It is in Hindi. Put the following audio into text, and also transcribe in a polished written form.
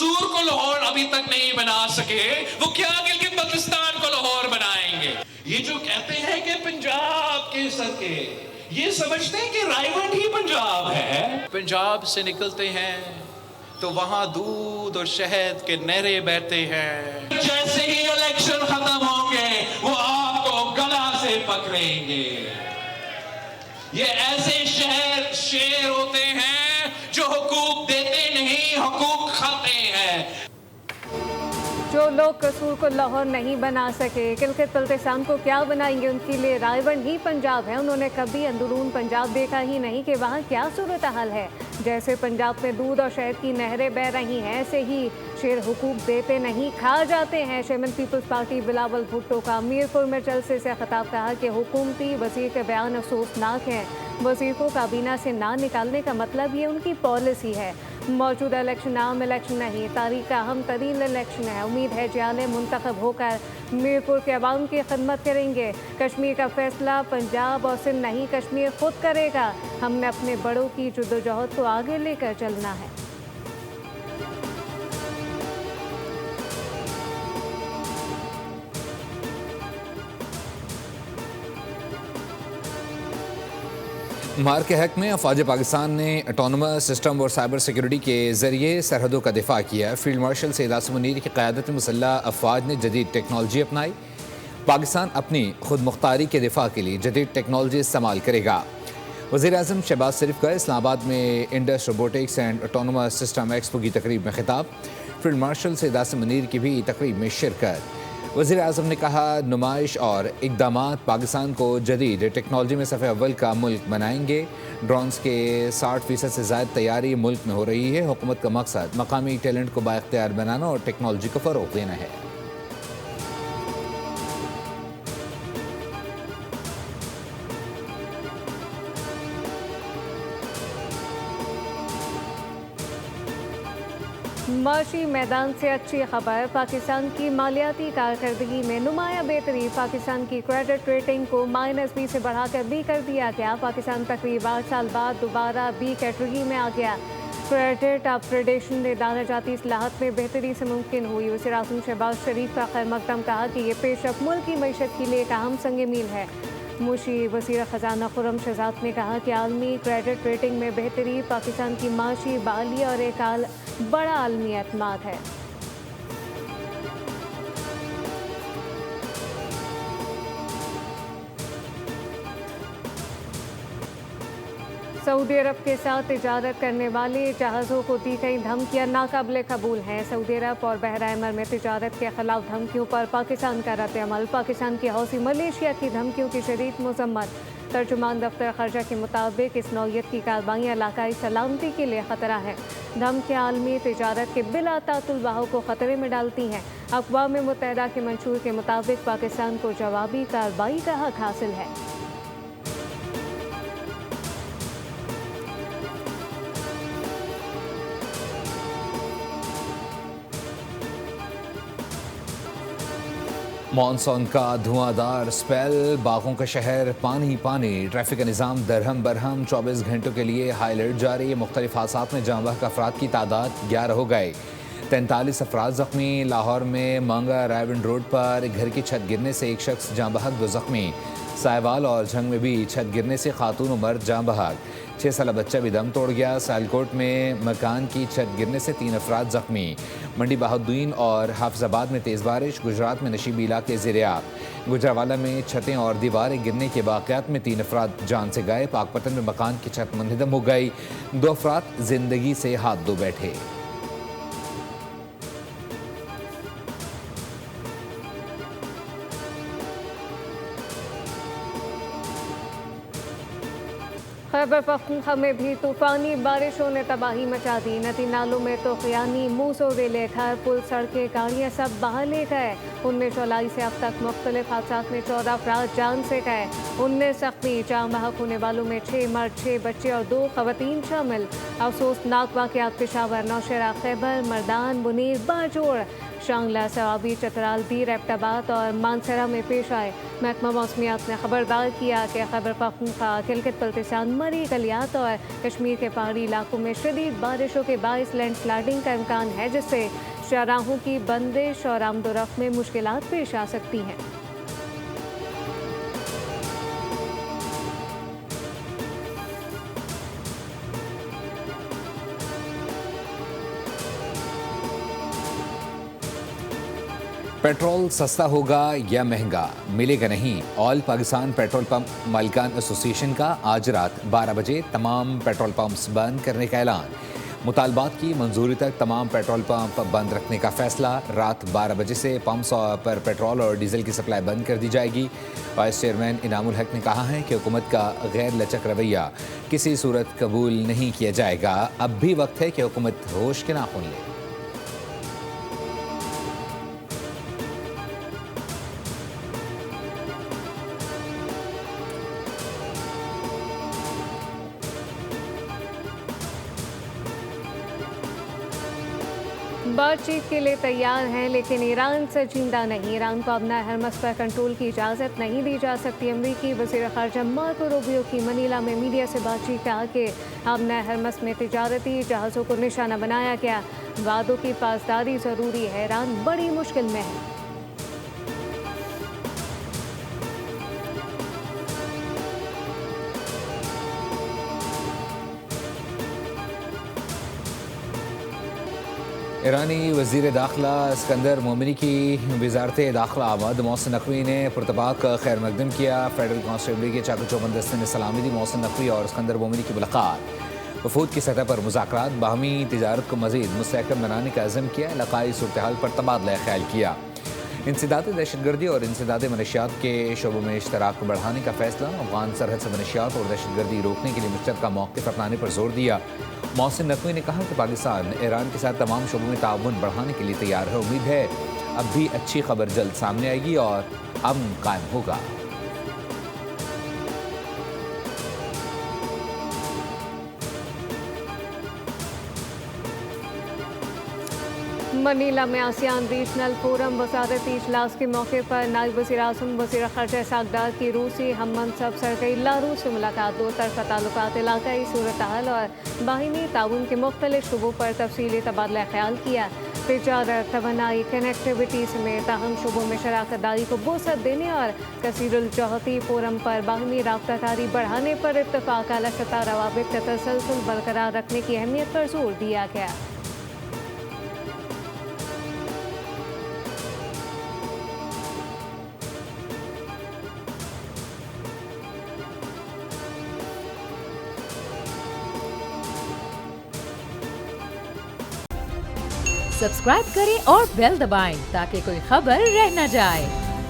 कसूर को लाहौर अभी तक नहीं बना सके, वो क्या गिलगित बल्तिस्तान को लाहौर बनाएंगे? ये जो कहते हैं कि पंजाब के सदके, ये समझते हैं कि रायवंड ही पंजाब है। पंजाब से निकलते हैं तो वहां दूध और शहद के नहरे बहते हैं। जैसे ही इलेक्शन खत्म होंगे वो आपको गला से पकड़ेंगे। ये ऐसे शहर शेर होते हैं जो हुकूक देते नहीं, हुकूक खाते हैं। जो लोग कसूर को लाहौर नहीं बना सके, गिलगित बल्तिस्तान को क्या बनाएंगे? उनके लिए रायवंड ही पंजाब है। उन्होंने कभी अंदरून पंजाब देखा ही नहीं कि वहाँ क्या सूरत हाल है। जैसे पंजाब में दूध और शहद की नहरें बह रही हैं, ऐसे ही शेर हुकूक देते नहीं, खा जाते हैं। शेमन पीपल्स पार्टी बिलावल भुट्टो का मीरपुर में जलसे से खिताब, कहा कि हुकूमती वज़ीर के बयान अफसोसनाक हैं। वज़ीर को काबीना से ना निकालने का मतलब ये उनकी पॉलिसी है। मौजूदा इलेक्शन आम इलेक्शन नहीं, तारीख का अहम तरीन इलेक्शन है। उम्मीद है जाले मुंतखब होकर मीरपुर के अवाम की खिदमत करेंगे। कश्मीर का फैसला पंजाब और सिंध नहीं, कश्मीर खुद करेगा। हमने अपने बड़ों की जद्दोजहद को आगे लेकर चलना है। मार के हक में अफवाज पाकिस्तान ने ऑटोनमस सिस्टम और साइबर सिक्योरिटी के ज़रिए सरहदों का दिफा किया। फील्ड मार्शल सैयद आसिम मुनीर की क़यादत में मुसल्लह अफवाज ने जदीद टेक्नोलॉजी अपनाई। पाकिस्तान अपनी खुद मुख्तारी के दिफा के लिए जदीद टेक्नोलॉजी इस्तेमाल करेगा। वज़ीर आज़म शहबाज शरीफ का इस्लामाबाद में Indus robotics and autonomous system expo की तकरीब में खिताब। फील्ड मार्शल सैयद आसिम मुनीर की भी तकरीब में शिरकत। वज़ीर आज़म ने कहा, नुमाइश और इक़दामात पाकिस्तान को जदीद टेक्नोलॉजी में सफ़े अव्वल का मुल्क बनाएंगे। ड्रोन्स के 60% से ज़्यादा तैयारी मुल्क में हो रही है। हुकूमत का मकसद मकामी टैलेंट को बाइख्तियार बनाना और टेक्नोलॉजी को फ़रोग़ देना है। माशी मैदान से अच्छी खबर, पाकिस्तान की मालियाती कारकर्दगी में नुमाया बेहतरी। पाकिस्तान की क्रेडिट रेटिंग को -B से बढ़ाकर B कर दिया गया। पाकिस्तान तकरीबन 8 साल बाद दोबारा B कैटेगरी में आ गया। क्रेडिट अपग्रेडेशन ने दानियाती इस्लाहत में बेहतरी से मुमकिन हुई। वज़ीर आज़म शहबाज शरीफ का खैर मकदम, कहा कि ये पेशरफ मुल्क की मईशत के लिए एक अहम संग मील है। मुशी वज़ीर ख़जाना खुर्रम शहजाद ने कहा कि आलमी क्रेडिट रेटिंग में बेहतरी पाकिस्तान की माशी बहाली और एक बड़ा आलमी एतमाद है। सऊदी अरब के साथ तिजारत करने वाले जहाज़ों को दी गई धमकियां नाकाबिले कबूल हैं। सऊदी अरब और बहराइमर में तिजारत के खिलाफ धमकियों पर पाकिस्तान का रद्द-ए-अमल। पाकिस्तान की हौसी मलेशिया की धमकियों की शदीद मज़म्मत। तर्जुमान दफ्तर खर्जा के मुताबिक इस नौयत की कार्रवाइयाँ इलाकाई सलामती के लिए ख़तरा है। धमकियाँ आलमी तिजारत के बिला तातुल बहाव को ख़तरे में डालती हैं। अक़वाम मुत्तहिदा के मंशूर के मुताबिक पाकिस्तान को जवाबी कार्रवाई का हक हासिल है। मॉनसून का धुआंधार स्पेल, बागों का शहर पानी पानी। ट्रैफिक का निज़ाम दरहम बरहम। 24 घंटों के लिए हाई अलर्ट जारी। मुख्तलिफ हादसात में जाँ बहक अफराद की तादाद 11 हो गए। 43 अफराद जख्मी। लाहौर में मांगा रायविंड रोड पर घर की छत गिरने से एक शख्स जाँ बहक, 2 जख्मी। साहिवाल और झंग में भी छत गिरने से खातून और मर्द जाँ बहक। 6 साला बच्चा भी दम तोड़ गया। सालकोट में मकान की छत गिरने से 3 अफराद जख्मी। मंडी बहाउद्दीन और हाफिजाबाद में तेज़ बारिश। गुजरात में नशीबी इलाके ज़ेर-ए-आब। गुजरावाला में छतें और दीवारें गिरने के वाक़यात में 3 अफराद जान से गए। पाकपतन में मकान की छत मुनहदम हो गई। 2 अफराद जिंदगी से हाथ धो बैठे। खैबर पख्तूनख्वा में भी तूफ़ानी बारिशों ने तबाही मचा दी। नदी नालों में तो खियानी मुँह सो रेले, घर पुल सड़कें गाड़ियाँ सब बहा ले गए। 19 जुलाई से अब तक मुख्तलिफ हादसात में 14 अफराद जान से गए। 19 जख्मी। जाँ बहक होने वालों में 6 मर्द, 6 बच्चे और 2 खवातीन शामिल। अफसोसनाक वाक़यात पेशावर, नौशहरा, खैबर, मर्दान, मुनीर, बाजोड़, शांगला, सवाबी, चतराल, बीर, एबटाबाद और मानसरा में पेश आए। महकमा मौसमियात ने खबरदार किया कि खैबर पख्तूनख्वा, किलगित बल्तिस्तान, मरी, गलियात और कश्मीर के पहाड़ी इलाकों में शदीद बारिशों के बायस लैंडस्लाइडिंग का इम्कान है, जिससे शाहराहों की बंदिश और आमदोरफ्त में मुश्किलात पेश आ सकती हैं। पेट्रोल सस्ता होगा या महंगा, मिलेगा नहीं। ऑल पाकिस्तान पेट्रोल पंप मालिकान एसोसिएशन का आज रात 12 बजे तमाम पेट्रोल पंप्स बंद करने का ऐलान। मुतालबात की मंजूरी तक तमाम पेट्रोल पंप बंद रखने का फैसला। रात 12 बजे से पंप्स पर पेट्रोल और डीजल की सप्लाई बंद कर दी जाएगी। वाइस चेयरमैन इनामुल हक ने कहा है कि हुकूमत का गैर लचक रवैया किसी सूरत कबूल नहीं किया जाएगा। अब भी वक्त है कि हुकूमत होश के नाखून ले। बातचीत के लिए तैयार हैं, लेकिन ईरान से जिंदा नहीं। ईरान को अपना हरमस पर कंट्रोल की इजाज़त नहीं दी जा सकती। अमरीकी वज़ीर ख़ारजा मार्को रूबियो की मनीला में मीडिया से बातचीत कहा कि अपना हरमस में तिजारती जहाज़ों को निशाना बनाया गया। वादों की पासदारी ज़रूरी है। ईरान बड़ी मुश्किल में है। ईरानी वज़ीर दाखिला सिकंदर मोमिनी की वज़ारत दाखिला आमद मोहसिन नकवी ने पुरतबाक खैर मकदम किया। फेडरल कांस्टेबली के चाकू चौबंद दस्ते ने सलामी दी। मोहसिन नकवी और सिकंदर मोमिनी की मुलाकात। वफूद की सतह पर मुज़ाकरात, बाहमी तिजारत को मज़ीद मुस्तहकम बनाने का अज़म किया। इलाक़ाई सूरत हाल पर तबादला ख्याल किया। इंसदाद दहशतगर्दी और इंसदाद मनशियात के शोबों में इश्तराक को बढ़ाने का फैसला। अफगान सरहद से मनशियात और दहशतगर्दी रोकने के लिए मुश्तरका मौक़िफ़ अपनाने पर जोर दिया। मोहसिन नकवी ने कहा कि पाकिस्तान ईरान के साथ तमाम शोबों में ताउन बढ़ाने के लिए तैयार है। उम्मीद है अब भी अच्छी खबर जल्द सामने आएगी और अमन कायम होगा। मनीला में आसियान रीजनल फोरम वसारती इजलास के मौके पर नायब वज़ीर आज़म वज़ीर ख़ारजा इसहाक़ डार की रूसी हम मनसब सरगई लारूस से मुलाकात। दो तरफ़ा ताल्लुकात, इलाक़ाई सूरत हाल और बाहिनी ताउन के मुख्तलिफ शुबों पर तफसीली तबादला ख्याल किया। तिजारत, तवानाई, कनेक्टिविटी समेत अहम शुबों में शराकत दारी को वसअत देने और कसीरुल जहती फोरम पर बाहिनी राब्ताकारी बढ़ाने पर इत्तफ़ाक़। आला सतह रवाबित का तसलसल बरकरार रखने की अहमियत पर जोर दिया गया। सब्सक्राइब करें और बेल दबाएं ताकि कोई खबर रह न जाए।